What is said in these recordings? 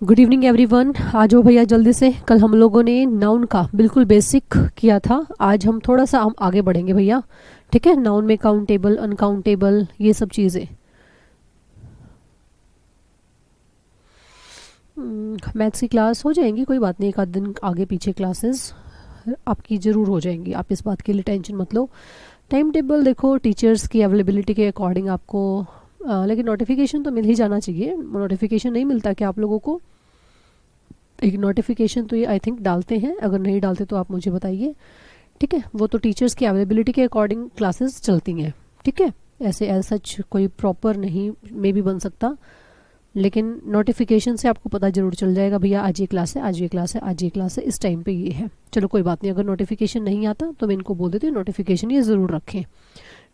Good evening everyone. आ जाओ भैया जल्दी से। कल हम लोगों ने नाउन का बिल्कुल बेसिक किया था, आज हम थोड़ा सा हम आगे बढ़ेंगे भैया। ठीक है, नाउन में काउंटेबल, अनकाउंटेबल, ये सब चीज़ें। मैथ्स की क्लास हो जाएंगी, कोई बात नहीं, एक आध दिन आगे पीछे क्लासेस आपकी ज़रूर हो जाएंगी, आप इस बात के लिए टेंशन मत लो। टाइम टेबल देखो टीचर्स की अवेलेबिलिटी के अकॉर्डिंग आपको लेकिन नोटिफिकेशन तो मिल ही जाना चाहिए। नोटिफिकेशन नहीं मिलता क्या आप लोगों को? एक नोटिफिकेशन तो ये आई थिंक डालते हैं, अगर नहीं डालते तो आप मुझे बताइए। ठीक है, वो तो टीचर्स की अवेलेबिलिटी के अकॉर्डिंग क्लासेस चलती हैं। ठीक है, ऐसे एज सच कोई प्रॉपर नहीं मे भी बन सकता, लेकिन नोटिफिकेशन से आपको पता जरूर चल जाएगा भैया आज ये क्लास है, आज ये क्लास है, आज ये क्लास है, इस टाइम पे ये है। चलो कोई बात नहीं, अगर नोटिफिकेशन नहीं आता तो मैं इनको बोल देती हूँ नोटिफिकेशन ये ज़रूर रखें।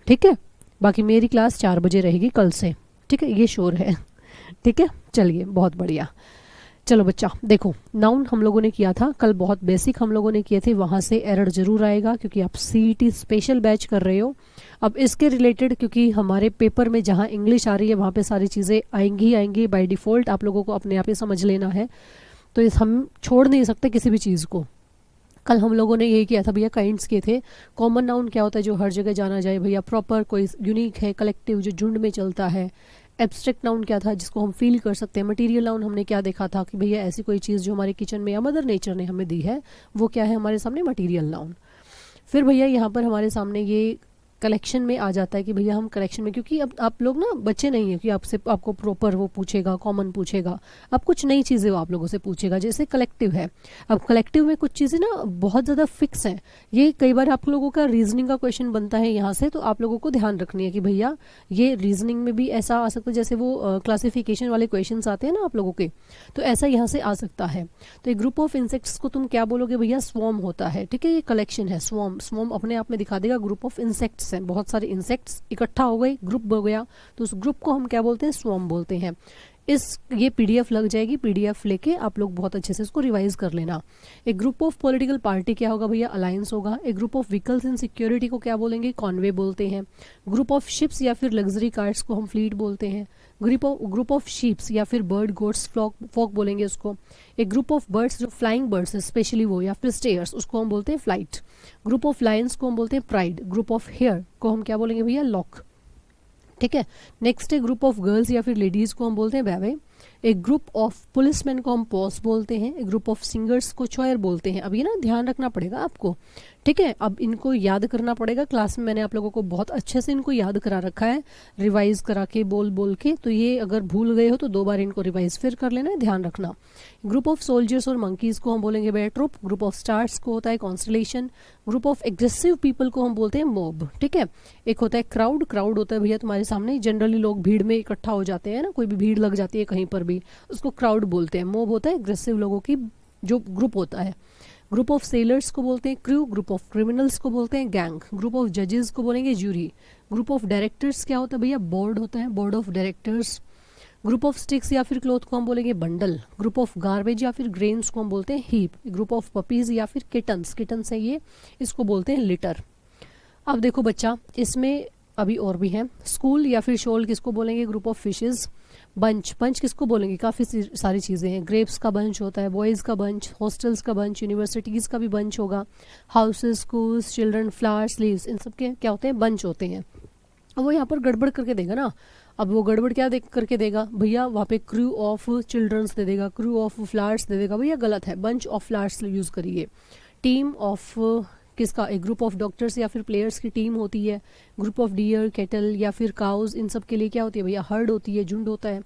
ठीक है, बाकी मेरी क्लास 4 बजे रहेगी कल से। ठीक है, ये श्योर है। ठीक है, चलिए बहुत बढ़िया। चलो बच्चा देखो, नाउन हम लोगों ने किया था कल, बहुत बेसिक हम लोगों ने किए थे, वहाँ से एरर जरूर आएगा क्योंकि आप सीईटी स्पेशल बैच कर रहे हो। अब इसके रिलेटेड क्योंकि हमारे पेपर में जहाँ इंग्लिश आ रही है वहाँ पे सारी चीज़ें आएंगी ही आएंगी बाय डिफ़ॉल्ट, आप लोगों को अपने आप ही समझ लेना है। तो इस हम छोड़ नहीं सकते किसी भी चीज़ को। कल हम लोगों ने यही किया था भैया, काइंड्स किए थे। कॉमन नाउन क्या होता है जो हर जगह जाना जाए भैया, प्रॉपर कोई यूनिक है, कलेक्टिव जो झुंड में चलता है। एब्स्ट्रैक्ट नाउन क्या था जिसको हम फील कर सकते हैं। मटेरियल नाउन हमने क्या देखा था कि भैया ऐसी कोई चीज़ जो हमारे किचन में या मदर नेचर ने हमें दी है, वो क्या है हमारे सामने, मटेरियल नाउन। फिर भैया यहाँ पर हमारे सामने ये कलेक्शन में आ जाता है कि भैया हम कलेक्शन में, क्योंकि अब आप लोग ना बच्चे नहीं है कि आपसे आपको प्रॉपर वो पूछेगा, कॉमन पूछेगा। अब कुछ नई चीज़ें वो आप लोगों से पूछेगा, जैसे कलेक्टिव है। अब कलेक्टिव में कुछ चीज़ें ना बहुत ज़्यादा फिक्स हैं। ये कई बार आप लोगों का रीजनिंग का क्वेश्चन बनता है यहाँ से, तो आप लोगों को ध्यान रखनी है कि भैया ये रीजनिंग में भी ऐसा आ सकता है, जैसे वो क्लासिफिकेशन वाले क्वेश्चन आते हैं ना आप लोगों के, तो ऐसा यहाँ से आ सकता है। तो एक ग्रुप ऑफ इंसेक्ट्स को तुम क्या बोलोगे भैया? स्वॉर्म होता है। ठीक है, ये कलेक्शन है स्वॉर्म। स्वॉर्म अपने आप में दिखा देगा ग्रुप ऑफ इंसेक्ट्स हैं, बहुत सारे इंसेक्ट्स इकट्ठा हो गए, ग्रुप हो गया, तो उस ग्रुप को हम क्या बोलते हैं? स्वॉर्म बोलते हैं। ये पीडीएफ लग जाएगी, पीडीएफ लेके आप लोग बहुत अच्छे से इसको रिवाइज कर लेना। एक ग्रुप ऑफ पॉलिटिकल पार्टी क्या होगा भैया? अलायंस होगा। एक group of vehicles in security को क्या बोलेंगे? कॉन्वे बोलते हैं। ग्रुप ऑफ शिप्स या फिर लग्जरी कार्स को हम फ्लीट बोलते हैं। ग्रुप ऑफ शीप्स या फिर बर्ड गोट्स फॉक बोलेंगे उसको। एक ग्रुप ऑफ बर्ड्स जो फ्लाइंग बर्ड्स है स्पेशली वो, या फिर स्टेयर्स, उसको हम बोलते हैं फ्लाइट। ग्रुप ऑफ लायंस को हम बोलते हैं प्राइड। ग्रुप ऑफ हेयर को हम क्या बोलेंगे भैया? लॉक। ठीक है, नेक्स्ट है ग्रुप ऑफ गर्ल्स या फिर लेडीज को हम बोलते हैं बैवे। एक ग्रुप ऑफ पुलिसमैन को हम पॉस बोलते हैं। एक ग्रुप ऑफ सिंगर्स को चॉयर बोलते हैं। अब ये ना ध्यान रखना पड़ेगा आपको। ठीक है, अब इनको याद करना पड़ेगा। क्लास में मैंने आप लोगों को बहुत अच्छे से इनको याद करा रखा है, रिवाइज करा के बोल बोल के, तो ये अगर भूल गए हो तो 2 बार इनको रिवाइज फिर कर लेना है, ध्यान रखना। ग्रुप ऑफ सोल्जर्स और मंकीज को हम बोलेंगे bear troop. Group of stars को होता है constellation. Group of aggressive people को हम बोलते हैं मॉब। ठीक है, एक होता है क्राउड। क्राउड होता है भैया तुम्हारे सामने जनरली लोग भीड़ में इकट्ठा हो जाते हैं ना, कोई भी भीड़ लग जाती है कहीं पर भी, उसको क्राउड बोलते हैं। मॉब होता है एग्रेसिव लोगों की जो ग्रुप होता है। ग्रुप ऑफ सेलर्स को बोलते हैं क्रू। ग्रुप ऑफ क्रिमिनल्स को बोलते हैं गैंग। ग्रुप ऑफ जजेस को बोलेंगे जूरी। ग्रुप ऑफ डायरेक्टर्स क्या होता है भैया? बोर्ड होता है, board of directors. Group of sticks या फिर क्लॉथ को हम बोलेंगे बंडल। ग्रुप ऑफ गार्बेज या फिर ग्रेन्स को हम बोलते हैं हीप। ग्रुप ऑफ पपीज या फिर किटन्स, किटन्स है ये, इसको बोलते हैं लिटर। अब देखो बच्चा, इसमें अभी और भी हैं। स्कूल या फिर शोल किसको बोलेंगे? Group of fishes. Bunch, bunch किसको बोलेंगे? काफ़ी सारी चीज़ें हैं। ग्रेप्स का बंच होता है, बॉयज़ का बंच, हॉस्टल्स का बंच, यूनिवर्सिटीज़ का भी बंच होगा, houses, schools, children, flowers, leaves, इन सब के क्या होते हैं? बंच होते हैं। अब वो यहाँ पर गड़बड़ करके देगा ना, अब वो गड़बड़ क्या देख करके देगा भैया? वहाँ पे क्रू ऑफ चिल्ड्रंस दे देगा, क्रू ऑफ फ्लावर्स दे देगा, भैया गलत है, बंच ऑफ फ्लावर्स यूज़ करिए। टीम ऑफ किसका? एक ग्रुप ऑफ डॉक्टर्स या फिर प्लेयर्स की टीम होती है। ग्रुप ऑफ डियर, कैटल या फिर काउज, इन सब के लिए क्या होती है भैया? हर्ड होती है, झुंड होता है।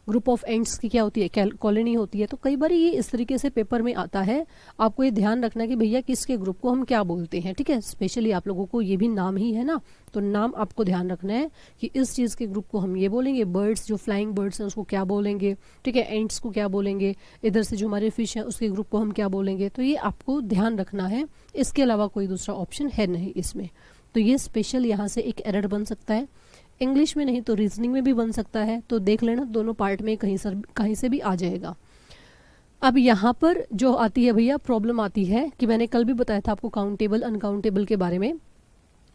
ग्रुप ऑफ एंड्स की क्या होती है? कॉलोनी होती है। तो कई बार ये इस तरीके से पेपर में आता है, आपको ये ध्यान रखना कि भैया किसके ग्रुप को हम क्या बोलते हैं। ठीक है, स्पेशली आप लोगों को ये भी नाम ही है ना, तो नाम आपको ध्यान रखना है कि इस चीज़ के ग्रुप को हम ये बोलेंगे। बर्ड्स जो फ्लाइंग बर्ड्स हैं उसको क्या बोलेंगे? ठीक है, एंड्स को क्या बोलेंगे? इधर से जो हमारे फिश हैं उसके ग्रुप को हम क्या बोलेंगे? तो ये आपको ध्यान रखना है, इसके अलावा कोई दूसरा ऑप्शन है नहीं इसमें। तो ये स्पेशल यहाँ से एक एरर बन सकता है, इंग्लिश में नहीं तो रीजनिंग में भी बन सकता है, तो देख लेना दोनों पार्ट में कहीं से भी आ जाएगा। अब यहाँ पर जो आती है भैया प्रॉब्लम आती है कि मैंने कल भी बताया था आपको काउंटेबल अनकाउंटेबल के बारे में।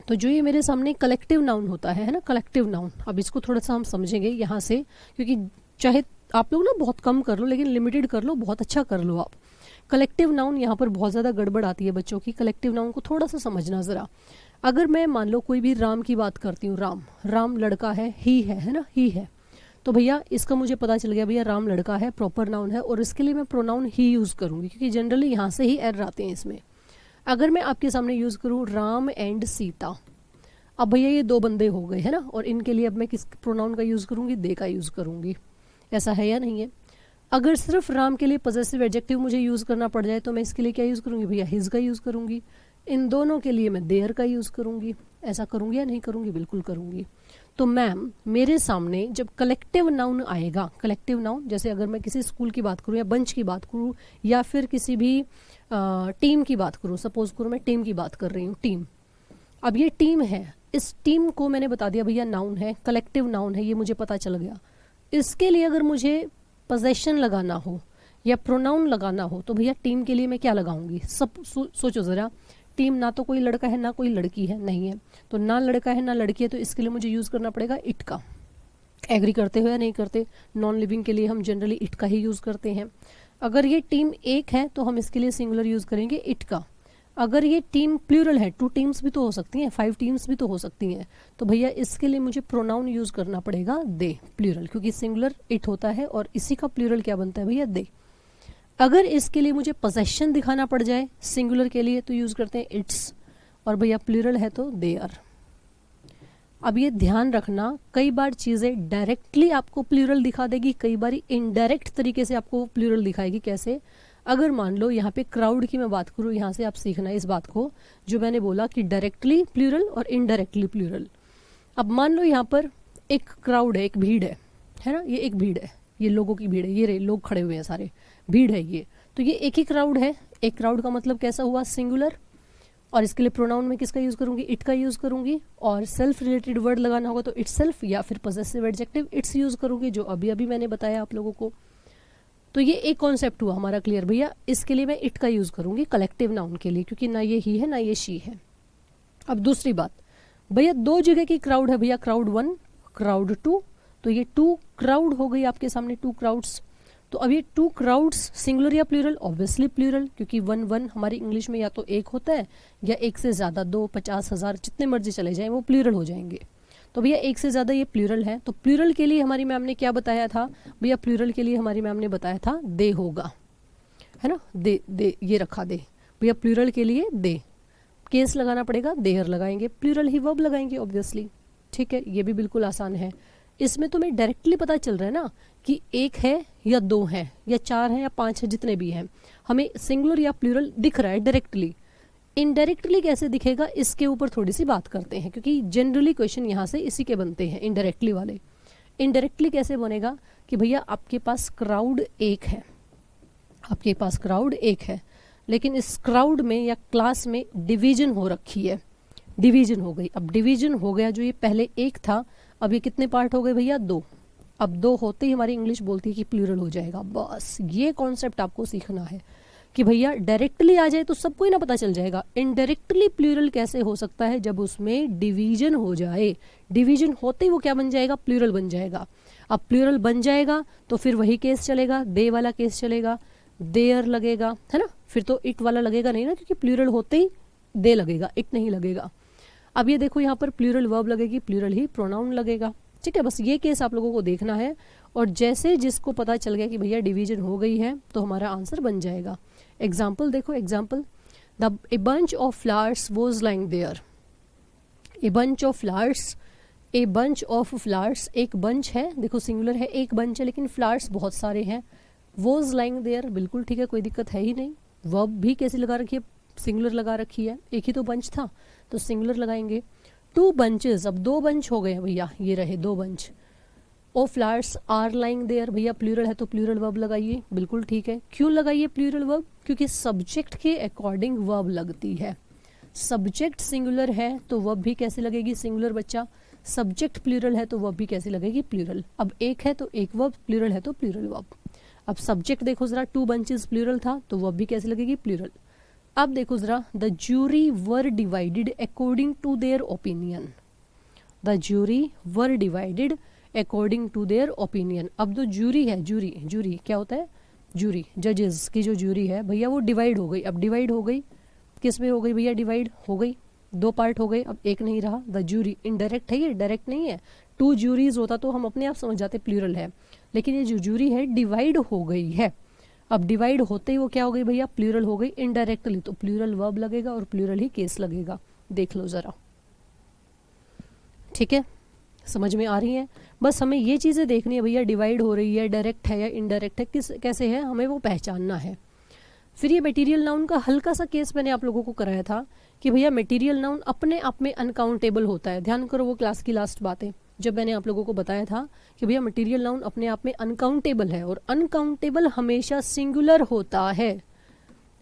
तो जो ये मेरे सामने कलेक्टिव नाउन होता है ना, कलेक्टिव नाउन, अब इसको थोड़ा सा हम समझेंगे यहाँ से, क्योंकि चाहे आप लोग ना बहुत कम कर लो, लेकिन लिमिटेड कर लो, बहुत अच्छा कर लो आप। कलेक्टिव नाउन यहाँ पर बहुत ज़्यादा गड़बड़ आती है बच्चों की, कलेक्टिव नाउन को थोड़ा सा समझना ज़रा। अगर मैं मान लो कोई भी राम की बात करती हूँ, राम, राम लड़का है ना, ही है, तो भैया इसका मुझे पता चल गया भैया राम लड़का है, प्रॉपर नाउन है, और इसके लिए मैं प्रोनाउन ही यूज़ करूँगी, क्योंकि जनरली यहाँ से ही एरर आते हैं इसमें। अगर मैं आपके सामने यूज़ करूँ राम एंड सीता, अब भैया ये दो बंदे हो गए है ना, और इनके लिए अब मैं किस प्रोनाउन का यूज़ करूँगी, दे का यूज़ करूँगी। ऐसा है या नहीं है? अगर सिर्फ राम के लिए पॉजेसिव एडजेक्टिव मुझे यूज़ करना पड़ जाए तो मैं इसके लिए क्या यूज़ करूँगी भैया, हिज का यूज़ करूँगी। इन दोनों के लिए मैं देयर का यूज़ करूँगी। ऐसा करूँगी या नहीं करूँगी? बिल्कुल करूँगी। तो मैम मेरे सामने जब कलेक्टिव नाउन आएगा, कलेक्टिव नाउन जैसे अगर मैं किसी स्कूल की बात करूँ या बंच की बात करूँ या फिर किसी भी टीम की बात करूँ, सपोज करूँ मैं टीम की बात कर रही हूँ, टीम, अब ये टीम है, इस टीम को मैंने बता दिया भैया नाउन है, कलेक्टिव नाउन है, ये मुझे पता चल गया। इसके लिए अगर मुझे पोजेशन लगाना हो या प्रोनाउन लगाना हो तो भैया टीम के लिए मैं क्या लगाऊंगी? सब सोचो ज़रा, टीम ना तो कोई लड़का है ना कोई लड़की है, नहीं है, तो ना लड़का है ना लड़की है, तो इसके लिए मुझे यूज़ करना पड़ेगा इट का। एग्री करते हो या नहीं करते? नॉन लिविंग के लिए हम जनरली इट का ही यूज़ करते हैं। अगर ये टीम एक है तो हम इसके लिए सिंगुलर यूज़ करेंगे इट का। अगर ये टीम प्लूरल है, 2 टीम्स भी तो हो सकती हैं, 5 टीम्स भी तो हो सकती हैं, तो भैया इसके लिए मुझे प्रोनाउन यूज़ करना पड़ेगा दे, प्लूरल, क्योंकि सिंगुलर इट होता है और इसी का प्लूरल क्या बनता है भैया, दे। अगर इसके लिए मुझे पोजेशन दिखाना पड़ जाए सिंगुलर के लिए तो यूज़ करते हैं इट्स, और भैया प्लूरल है तो दे आर। अब ये ध्यान रखना, कई बार चीज़ें डायरेक्टली आपको प्लूरल दिखा देगी, कई बार इनडायरेक्ट तरीके से आपको प्लूरल दिखाएगी। कैसे? अगर मान लो यहाँ पे क्राउड की मैं बात करूँ, यहाँ से आप सीखना इस बात को जो मैंने बोला कि डायरेक्टली प्लूरल और इनडायरेक्टली प्लूरल। अब मान लो यहाँ पर एक क्राउड है, एक भीड़ है ना, ये एक भीड़ है, ये लोगों की भीड़ है, ये लोग खड़े हुए हैं सारे, भीड़ है ये, तो ये एक ही क्राउड है। एक क्राउड का मतलब कैसा हुआ, सिंगुलर, और इसके लिए प्रोनाउन में किसका यूज़ करूँगी, इट का यूज़ करूँगी, और सेल्फ रिलेटेड वर्ड लगाना होगा तो इट सेल्फ या फिर पॉजेसिव एडजेक्टिव इट्स यूज़ करूँगी, जो अभी अभी मैंने बताया आप लोगों को। तो ये एक कॉन्सेप्ट हुआ हमारा क्लियर भैया। इसके लिए मैं इट का यूज़ करूँगी कलेक्टिव नाउन के लिए, क्योंकि ना ये ही है ना ये शी है। अब दूसरी बात भैया, 2 जगह की क्राउड है भैया, क्राउड 1 क्राउड 2, तो ये 2 क्राउड हो गई आपके सामने, 2 क्राउड्स। तो अब ये 2 क्राउड्स सिंगुलर या प्लूरल? ऑब्वियसली प्लूरल, क्योंकि 1 हमारी इंग्लिश में या तो एक होता है या एक से ज़्यादा, 2, 50, 1000 जितने मर्जी चले जाएं वो प्लूरल हो जाएंगे। तो भैया एक से ज़्यादा ये प्लूरल है, तो प्लूरल के लिए हमारी मैम ने क्या बताया था भैया, प्लूरल के लिए हमारी मैम ने बताया था दे होगा, है ना, दे ये रखा दे भैया, प्लूरल के लिए दे। केस लगाना पड़ेगा, देयर लगाएंगे, प्लूरल ही वर्ब लगाएंगे ऑब्वियसली। ठीक है, ये भी बिल्कुल आसान है। इसमें तो मैं डायरेक्टली पता चल रहा है ना कि एक है या 2 है या 4 है या 5 है, जितने भी हैं, हमें सिंगुलर या प्लूरल दिख रहा है डायरेक्टली। इनडायरेक्टली कैसे दिखेगा, इसके ऊपर थोड़ी सी बात करते हैं, क्योंकि जनरली क्वेश्चन यहाँ से इसी के बनते हैं, इनडायरेक्टली वाले। इनडायरेक्टली कैसे बनेगा कि भैया आपके पास क्राउड एक है, आपके पास क्राउड एक है, लेकिन इस क्राउड में या क्लास में डिवीजन हो रखी है, डिवीजन हो गई। अब डिवीजन हो गया, जो ये पहले एक था अब ये कितने पार्ट हो गए भैया, 2। अब 2 होते ही हमारी इंग्लिश बोलती है कि प्लूरल हो जाएगा। बस ये कॉन्सेप्ट आपको सीखना है कि भैया डायरेक्टली आ जाए तो सबको ही ना पता चल जाएगा, इनडायरेक्टली प्लूरल कैसे हो सकता है, जब उसमें डिवीजन हो जाए। डिवीजन होते ही वो क्या बन जाएगा, प्लूरल बन जाएगा। अब प्लूरल बन जाएगा तो फिर वही केस चलेगा, दे वाला केस चलेगा, देयर लगेगा, है ना, फिर तो इट वाला लगेगा नहीं ना, क्योंकि प्लूरल होते ही दे लगेगा, इट नहीं लगेगा। अब ये देखो यहाँ पर प्लूरल वर्ब लगेगी, प्लूरल ही प्रोनाउन लगेगा। ठीक है, बस ये केस आप लोगों को देखना है, और जैसे जिसको पता चल गया कि भैया डिवीजन हो गई है तो हमारा आंसर बन जाएगा। एग्जाम्पल देखो, example, a bunch of flowers was lying there. A bunch of flowers, a bunch of flowers, एक बंच है, देखो सिंगुलर है, एक बंच है, लेकिन फ्लावर्स बहुत सारे हैं। वॉज लाइंग देयर, बिल्कुल ठीक है, कोई दिक्कत है ही नहीं। वर्ब भी कैसे लगा रखी है, सिंगुलर लगा रखी है, एक ही तो बंच था तो सिंगुलर लगाएंगे। 2 बंचेस, अब 2 बंच हो गए भैया, ये रहे 2 बंच। ओ फ्लावर्स आर लाइंग देयर, भैया प्लूरल है तो प्लूरल वर्ब लगाइए, बिल्कुल ठीक है। क्यों लगाइए प्लूरल वर्ब, क्योंकि सब्जेक्ट के अकॉर्डिंग वर्ब लगती है। सब्जेक्ट सिंगुलर है तो वर्ब भी कैसे लगेगी, सिंगुलर बच्चा। सब्जेक्ट प्लूरल है तो वर्ब भी कैसे लगेगी, प्लूरल। अब एक है तो एक वर्ब, प्लूरल है तो प्लूरल वर्ब। अब सब्जेक्ट देखो जरा, 2 बंचेस प्लूरल था तो वर्ब भी कैसे लगेगी, प्लूरल। अब देखो जरा, the jury were divided according to their opinion. The jury were divided according to their opinion. अब जो जूरी है, जूरी क्या होता है, जूरी जजेस की जो जूरी है भैया वो डिवाइड हो गई। अब डिवाइड हो गई किस में हो गई भैया, डिवाइड हो गई, दो पार्ट हो गए, अब एक नहीं रहा। द जूरी इनडायरेक्ट है, ये डायरेक्ट नहीं है। टू जूरीज होता तो हम अपने आप समझ जाते प्लूरल है, लेकिन ये जो जूरी है डिवाइड हो गई है। अब डिवाइड होते ही वो क्या हो गई भैया, प्लूरल हो गई इनडायरेक्टली, तो प्लूरल वर्ब लगेगा और प्लूरल ही केस लगेगा। देख लो जरा, ठीक है, समझ में आ रही है। बस हमें ये चीज़ें देखनी है भैया, डिवाइड हो रही है, डायरेक्ट है या इनडायरेक्ट है, किस कैसे है हमें वो पहचानना है। फिर ये मटेरियल नाउन का हल्का सा केस मैंने आप लोगों को कराया था कि भैया मटेरियल नाउन अपने आप में अनकाउंटेबल होता है। ध्यान करो वो क्लास की लास्ट बातें जब मैंने आप लोगों को बताया था कि भैया मटेरियल नाउन अपने आप में अनकाउंटेबल है, और अनकाउंटेबल हमेशा सिंगुलर होता है।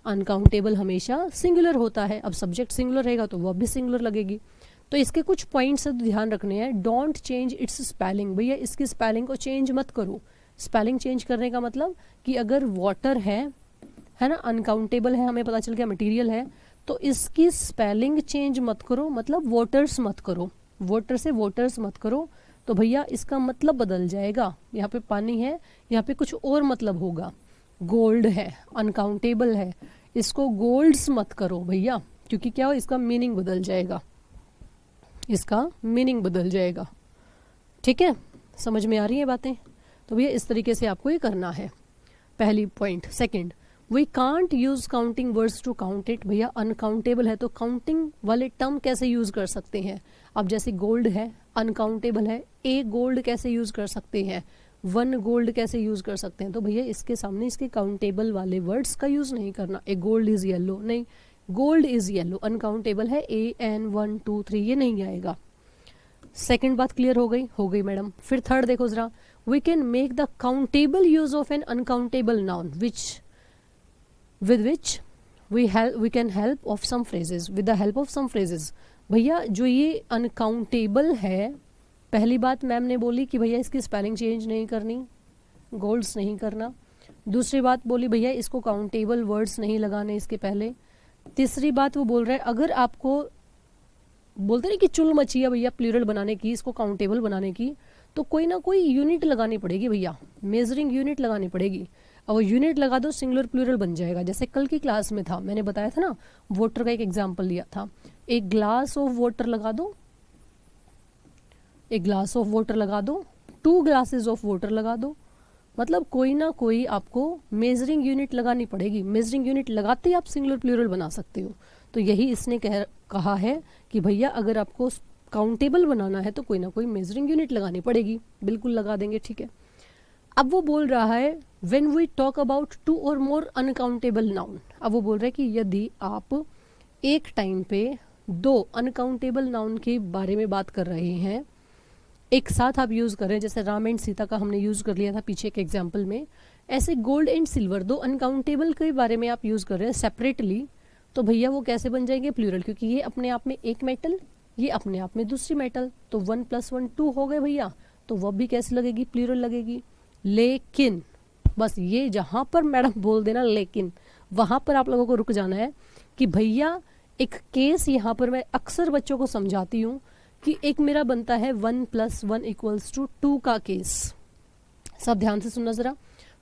अनकाउंटेबल हमेशा सिंगुलर होता है। अब सब्जेक्ट सिंगुलर रहेगा तो वर्ब भी सिंगुलर लगेगी। तो इसके कुछ पॉइंट्स ध्यान रखने हैं। डोंट चेंज इट्स स्पेलिंग, भैया इसकी स्पेलिंग को चेंज मत करो। स्पेलिंग चेंज करने का मतलब कि अगर वाटर है ना, अनकाउंटेबल है, हमें पता चल गया मटेरियल है, तो इसकी स्पेलिंग चेंज मत करो, मतलब वाटर्स मत करो, वाटर से वाटर्स मत करो, तो भैया इसका मतलब बदल जाएगा। यहाँ पे पानी है, यहाँ पे कुछ और मतलब होगा। गोल्ड है, अनकाउंटेबल है, इसको गोल्ड्स मत करो भैया, क्योंकि क्या हो, इसका मीनिंग बदल जाएगा, इसका मीनिंग बदल जाएगा। ठीक है, समझ में आ रही है बातें। तो भैया इस तरीके से आपको ये करना है, पहली point. Second, we can't use counting words to count it. भैया अनकाउंटेबल है तो काउंटिंग वाले टर्म कैसे यूज कर सकते हैं। अब जैसे गोल्ड है, अनकाउंटेबल है, ए गोल्ड कैसे यूज कर सकते हैं, वन गोल्ड कैसे यूज कर सकते हैं। तो भैया इसके सामने इसके काउंटेबल वाले वर्ड्स का यूज नहीं करना। ए गोल्ड इज येलो, नहीं, गोल्ड इज येलो, अनकाउंटेबल है, ए एन 1 2 3 ये नहीं आएगा। सेकंड बात क्लियर हो गई मैडम। फिर थर्ड देखो जरा, we can make the countable use of an uncountable noun with which we can help of some phrases, with the help of some phrases। भैया जो ये अनकाउंटेबल है, पहली बात मैम ने बोली कि भैया इसकी स्पेलिंग चेंज नहीं करनी, गोल्ड्स नहीं करना। दूसरी बात बोली भैया इसको काउंटेबल वर्ड्स नहीं लगाने इसके पहले। तीसरी बात वो बोल रहा है अगर आपको बोलते नहीं कि चुल मची है भैया प्लूरल बनाने की, इसको काउंटेबल बनाने की, तो कोई ना कोई यूनिट लगानी पड़ेगी भैया, मेजरिंग यूनिट लगानी पड़ेगी। और वो यूनिट लगा दो सिंगुलर प्लूरल बन जाएगा। जैसे कल की क्लास में था, मैंने बताया था ना, वाटर का एक एग्जांपल लिया था। एक ग्लास ऑफ वाटर लगा दो, एक ग्लास ऑफ वाटर लगा दो, 2 ग्लासेस ऑफ वाटर लगा दो, मतलब कोई ना कोई आपको मेजरिंग यूनिट लगानी पड़ेगी। मेजरिंग यूनिट लगाते ही आप सिंगुलर प्लूरल बना सकते हो। तो यही इसने कहा है कि भैया अगर आपको काउंटेबल बनाना है तो कोई ना कोई मेजरिंग यूनिट लगानी पड़ेगी। बिल्कुल लगा देंगे, ठीक है। अब वो बोल रहा है when we talk about 2 or more uncountable noun। अब वो बोल रहा है कि यदि आप एक टाइम पे 2 अनकाउंटेबल नाउन के बारे में बात कर रहे हैं, एक साथ आप यूज कर रहे हैं, जैसे राम एंड सीता का हमने यूज कर लिया था पीछे के एग्जाम्पल में, ऐसे गोल्ड एंड सिल्वर 2 अनकाउंटेबल के बारे में आप यूज कर रहे हैं सेपरेटली, तो भैया वो कैसे बन जाएंगे प्लूरल, क्योंकि ये अपने आप में एक मेटल, ये अपने आप में दूसरी मेटल, तो 1 + 1 2 हो गए भैया। तो वो भी कैसे लगेगी, प्लूरल लगेगी। लेकिन बस ये जहां पर मैडम बोल देना लेकिन, वहां पर आप लोगों को रुक जाना है कि भैया एक केस यहाँ पर मैं अक्सर बच्चों को समझाती हूँ कि एक मेरा बनता है 1 + 1 = 2 का केस। सब ध्यान से सुनना जरा,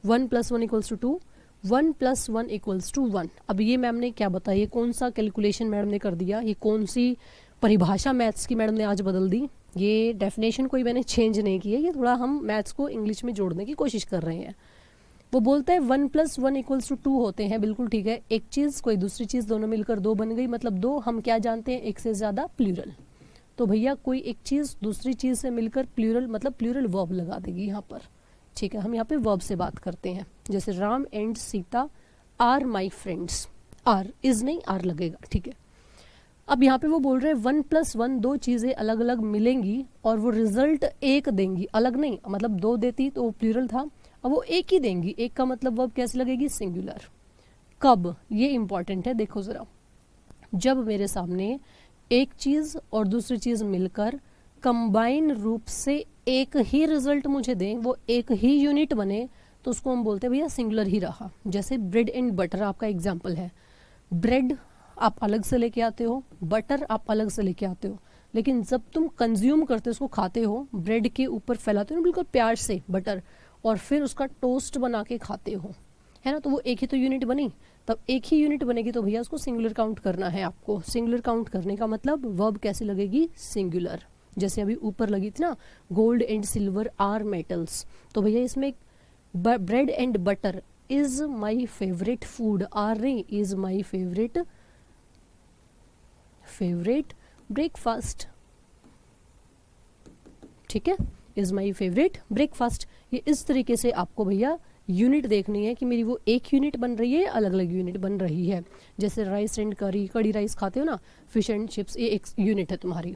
1 + 1 = 2, 1 + 1 = 1। अब ये मैम ने क्या बताया, ये कौन सा कैलकुलेशन मैडम ने कर दिया, ये कौन सी परिभाषा मैथ्स की मैडम ने आज बदल दी। ये डेफिनेशन कोई मैंने चेंज नहीं की है, ये थोड़ा हम मैथ्स को इंग्लिश में जोड़ने की कोशिश कर रहे हैं। वो बोलता है 1 + 1 = 2 होते हैं, बिल्कुल ठीक है। एक चीज़ कोई दूसरी चीज़ दोनों मिलकर 2 बन गई, मतलब 2 हम क्या जानते हैं, एक से ज़्यादा प्लूरल। तो भैया कोई एक चीज़ दूसरी चीज़ से मिलकर प्लूरल, मतलब प्लूरल वर्ब लगा देगी यहाँ पर, ठीक है। हम यहाँ पे वर्ब से बात करते हैं, जैसे Ram and Sita are my friends, are is नहीं आर लगेगा, ठीक है। अब यहाँ पे वो बोल रहे हैं 1 + 1 2 चीज़ें अलग अलग मिलेंगी और वो रिजल्ट एक देंगी, अलग नहीं, मतलब 2 देती तो वो प्लूरल था, अब वो एक ही देंगी। एक का मतलब वर्ब कैसे लगेगी, सिंगुलर। कब, ये इंपॉर्टेंट है, देखो जरा, जब मेरे सामने एक चीज़ और दूसरी चीज़ मिलकर कंबाइन रूप से एक ही रिजल्ट मुझे दें, वो एक ही यूनिट बने, तो उसको हम बोलते हैं भैया सिंगुलर ही रहा। जैसे ब्रेड एंड बटर आपका एग्जाम्पल है। ब्रेड आप अलग से लेके आते हो, बटर आप अलग से लेके आते हो, लेकिन जब तुम कंज्यूम करते हो, उसको खाते हो, ब्रेड के ऊपर फैलाते हो ना बिल्कुल प्यार से बटर, और फिर उसका टोस्ट बना के खाते हो, है ना, तो वो एक ही तो यूनिट बनी। तब एक ही यूनिट बनेगी तो भैया उसको सिंगुलर काउंट करना है आपको। सिंगुलर काउंट करने का मतलब वर्ब कैसे लगेगी, सिंगुलर। जैसे अभी ऊपर लगी थी ना, gold and silver are metals, तो भैया इसमें bread and butter is my favourite food, are नहीं, इज माई फेवरेट ब्रेकफास्ट, ठीक है, इज माई फेवरेट ब्रेकफास्ट। ये इस तरीके से आपको भैया यूनिट देखनी है कि मेरी वो एक यूनिट बन रही है, अलग अलग यूनिट बन रही है। जैसे राइस एंड करी, कड़ी राइस खाते हो ना, फिश एंड चिप्स, ये एक यूनिट है तुम्हारी।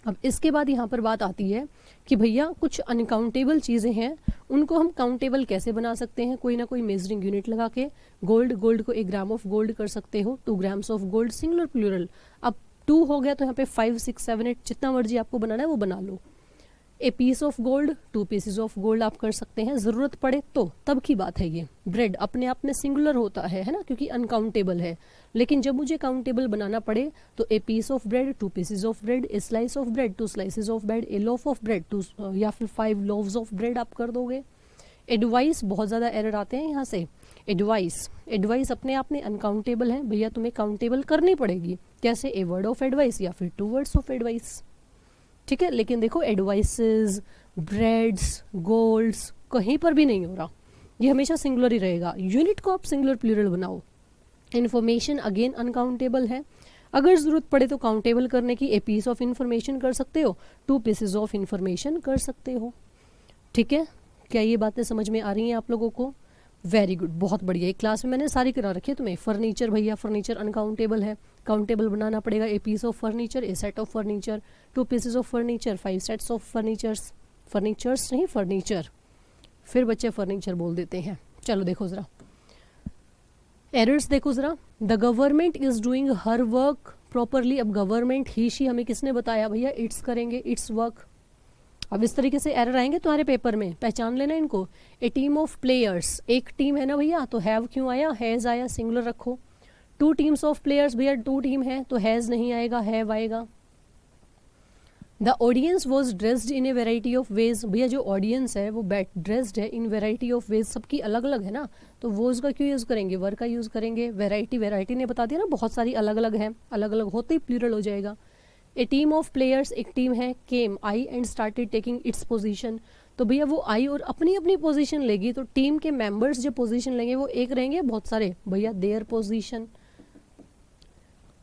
अब इसके बाद यहाँ पर बात आती है कि भैया कुछ अनकाउंटेबल चीज़ें हैं, उनको हम काउंटेबल कैसे बना सकते हैं, कोई ना कोई मेजरिंग यूनिट लगा के। गोल्ड को 1 ग्राम ऑफ गोल्ड कर सकते हो, 2 grams of gold, singular plural. अब 2 हो गया तो यहाँ पे 5 6 7 8 जितना मर्जी आपको बनाना है वो बना लो। A piece of gold, 2 pieces of gold आप कर सकते हैं, ज़रूरत पड़े तो, तब की बात है ये। ब्रेड अपने आप में सिंगुलर होता है ना, क्योंकि अनकाउंटेबल है। लेकिन जब मुझे काउंटेबल बनाना पड़े तो a piece of bread, 2 pieces of bread, a slice of bread, 2 slices of bread, a loaf of bread, 2 या फिर 5 लोव्स ऑफ ब्रेड आप कर दोगे। एडवाइस, बहुत ज़्यादा एरर आते हैं यहाँ से। एडवाइस अपने आप में अनकाउंटेबल है, भैया तुम्हें काउंटेबल करनी पड़ेगी। कैसे, ए वर्ड ऑफ एडवाइस या फिर 2 वर्ड्स ऑफ एडवाइस, ठीक है। लेकिन देखो एडवाइसेस, ब्रेड्स, गोल्ड्स कहीं पर भी नहीं हो रहा, ये हमेशा सिंगुलर ही रहेगा। यूनिट को आप सिंगुलर प्लूरल बनाओ। इन्फॉर्मेशन अगेन अनकाउंटेबल है, अगर ज़रूरत पड़े तो काउंटेबल करने की ए पीस ऑफ इन्फॉर्मेशन कर सकते हो, 2 पीसेज ऑफ इन्फॉर्मेशन कर सकते हो, ठीक है। क्या ये बातें समझ में आ रही हैं आप लोगों को? वेरी गुड, बहुत बढ़िया। एक क्लास में मैंने सारी करा रखी है तुम्हें। फर्नीचर, भैया फर्नीचर अनकाउंटेबल है, काउंटेबल बनाना पड़ेगा। A piece of furniture, a set of furniture, 2 pieces of furniture, 5 sets of furnitures, furnitures नहीं फर्नीचर, फिर बच्चे फर्नीचर बोल देते हैं। चलो देखो जरा एरर्स, देखो जरा। The government is doing her work properly. अब गवर्नमेंट ही शी हमें किसने बताया, भैया इट्स करेंगे, इट्स वर्क। अब इस तरीके से एरर आएंगे तुम्हारे पेपर में, पहचान लेना इनको। ए टीम ऑफ प्लेयर्स, एक टीम है ना भैया, तो हैव क्यों आया, हैज आया, सिंगुलर रखो। 2 टीम्स ऑफ प्लेयर्स, भैया 2 टीम है तो हैज नहीं आएगा, हैव आएगा। The audience was dressed in a variety of ways, भैया जो ऑडियंस है वो ड्रेस्ड है इन वेराइटी ऑफ वेज, सबकी अलग अलग है ना, तो वोज का क्यों यूज करेंगे, वर का यूज करेंगे। वेराइटी ने बता दिया ना, बहुत सारी अलग अलग है, अलग अलग होते ही प्लूरल हो जाएगा। ए टीम ऑफ प्लेयर्स, एक टीम है, came I and started taking its position, तो भैया वो आई और अपनी अपनी पोजीशन लेगी, तो टीम के मेंबर्स जो पोजीशन लेंगे वो एक रहेंगे, बहुत सारे, भैया देयर पोजीशन,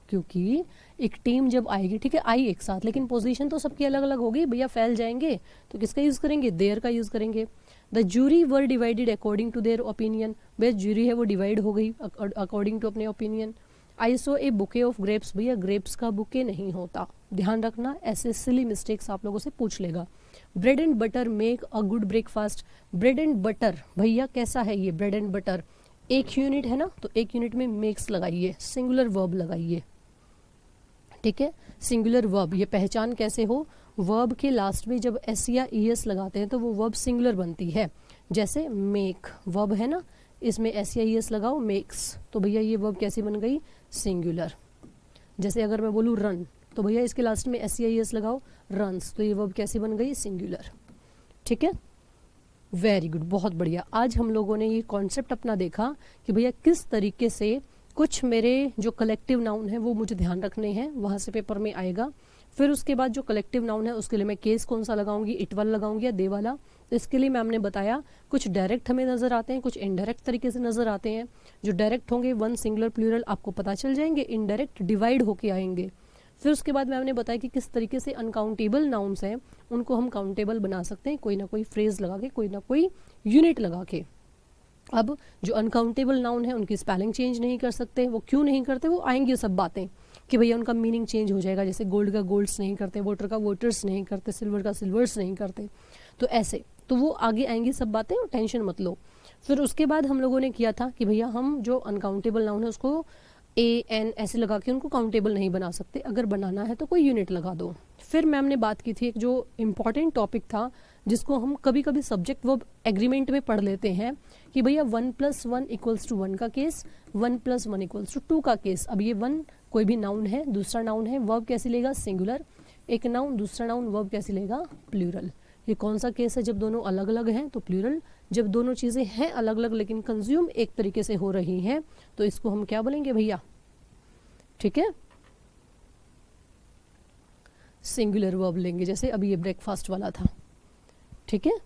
क्योंकि एक टीम जब आएगी, ठीक है, आई एक साथ, लेकिन पोजीशन तो सबकी अलग अलग होगी, भैया फैल जाएंगे, तो किसका यूज करेंगे, देयर का यूज करेंगे। The jury were divided according to their opinion, भैया जूरी है वो डिवाइड हो गई अकॉर्डिंग टू अपने opinion. I saw a bouquet of grapes, भैया ग्रेप्स का बुके नहीं होता, ध्यान रखना, ऐसे सिली मिस्टेक्स आप लोगों से पूछ लेगा। Bread and butter make a good breakfast, bread and butter, भैया कैसा है ये ब्रेड एंड बटर, एक यूनिट है ना, तो एक यूनिट में मेक्स लगाइए, सिंगुलर वर्ब लगाइए, ठीक है, सिंगुलर वर्ब। ये पहचान कैसे हो, वर्ब के लास्ट में जब एस या ईएस लगाते हैं तो वो वर्ब सिंगुलर बनती है। जैसे मेक वर्ब है ना, इसमें एस या ईएस लगाओ, मेक्स, तो भैया ये वर्ब कैसी बन गई, सिंगुलर। जैसे अगर मैं बोलूँ रन, तो भैया इसके लास्ट में एस या ईएस लगाओ, रन्स, तो ये वर्ब कैसी बन गई, सिंगुलर, ठीक है। वेरी गुड, बहुत बढ़िया। आज हम लोगों ने ये कॉन्सेप्ट अपना देखा कि भैया किस तरीके से कुछ मेरे जो कलेक्टिव नाउन है वो मुझे ध्यान रखने हैं, वहाँ से पेपर में आएगा। फिर उसके बाद जो कलेक्टिव नाउन है उसके लिए मैं केस कौन सा लगाऊंगी, इट वाला लगाऊंगी या दे वाला, तो इसके लिए मैम ने बताया कुछ डायरेक्ट हमें नजर आते हैं, कुछ इनडायरेक्ट तरीके से नजर आते हैं। जो डायरेक्ट होंगे 1 सिंगुलर प्लूरल आपको पता चल जाएंगे, इनडायरेक्ट डिवाइड होके आएंगे। फिर उसके बाद मैम ने बताया कि किस तरीके से अनकाउंटेबल नाउन्स हैं उनको हम काउंटेबल बना सकते हैं, कोई ना कोई फ्रेज लगा के, कोई ना कोई यूनिट लगा के। अब जो अनकाउंटेबल नाउन है उनकी स्पेलिंग चेंज नहीं कर सकते, वो क्यों नहीं करते, वो आएंगी सब बातें कि भैया उनका मीनिंग चेंज हो जाएगा। जैसे गोल्ड का गोल्ड्स नहीं करते, वाटर का वाटर्स नहीं करते, सिल्वर का सिल्वर्स नहीं करते, तो ऐसे, तो वो आगे आएंगी सब बातें, टेंशन मत लो। फिर उसके बाद हम लोगों ने किया था कि भैया हम जो अनकाउंटेबल नाउन है उसको ए एन ऐसे लगा के उनको काउंटेबल नहीं बना सकते, अगर बनाना है तो कोई यूनिट लगा दो। फिर मैम ने बात की थी एक जो इम्पॉर्टेंट टॉपिक था जिसको हम कभी कभी सब्जेक्ट वर्ब एग्रीमेंट में पढ़ लेते हैं कि भैया 1 + 1 = 1 का केस, 1 + 1 = 2 का केस। अब ये 1 कोई भी नाउन है, दूसरा नाउन है, वर्ब कैसे लेगा, सिंगुलर, एक नाउन दूसरा नाउन वर्ब कैसे लेगा, प्लूरल। ये कौन सा केस है, जब दोनों अलग अलग हैं तो प्लूरल, जब दोनों चीज़ें हैं अलग अलग लेकिन कंज्यूम एक तरीके से हो रही हैं तो इसको हम क्या बोलेंगे भैया, ठीक है, सिंगुलर वर्ब लेंगे। जैसे अभी ये ब्रेकफास्ट वाला था, ठीक है।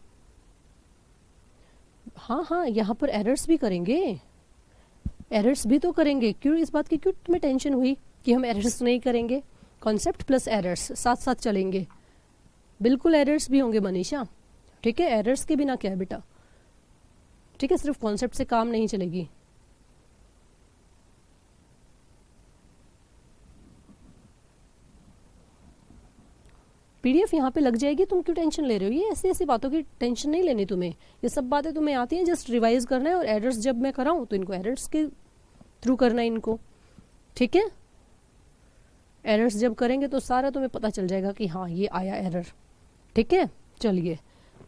हाँ हाँ, यहाँ पर एरर्स भी करेंगे, एरर्स भी तो करेंगे। क्यों इस बात की क्यों तुम्हें टेंशन हुई कि हम एरर्स नहीं करेंगे, कॉन्सेप्ट प्लस एरर्स साथ साथ चलेंगे। बिल्कुल एरर्स भी होंगे मनीषा, ठीक है, एरर्स के बिना क्या है बेटा, ठीक है, सिर्फ कॉन्सेप्ट से काम नहीं चलेगी। पीडीएफ यहाँ पे लग जाएगी, तुम क्यों टेंशन ले रहे हो, ये ऐसी ऐसी बातों की टेंशन नहीं लेनी तुम्हें, ये सब बातें तुम्हें आती हैं, जस्ट रिवाइज करना है। और एरर्स जब मैं कराऊँ तो इनको एरर्स के थ्रू करना है इनको, ठीक है। एरर्स जब करेंगे तो सारा तुम्हें पता चल जाएगा कि हाँ ये आया एरर, ठीक है। चलिए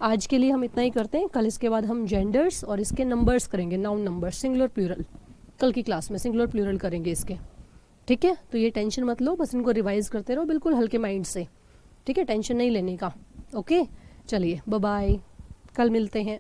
आज के लिए हम इतना ही करते हैं, कल इसके बाद हम जेंडर्स और इसके नंबर्स करेंगे, नाउन नंबर सिंगुलर प्लूरल, कल की क्लास में सिंगुलर प्लूरल करेंगे इसके, ठीक है। तो ये टेंशन मत लो, बस इनको रिवाइज करते रहो बिल्कुल हल्के माइंड से, ठीक है, टेंशन नहीं लेने का। ओके चलिए बाय बाय, कल मिलते हैं।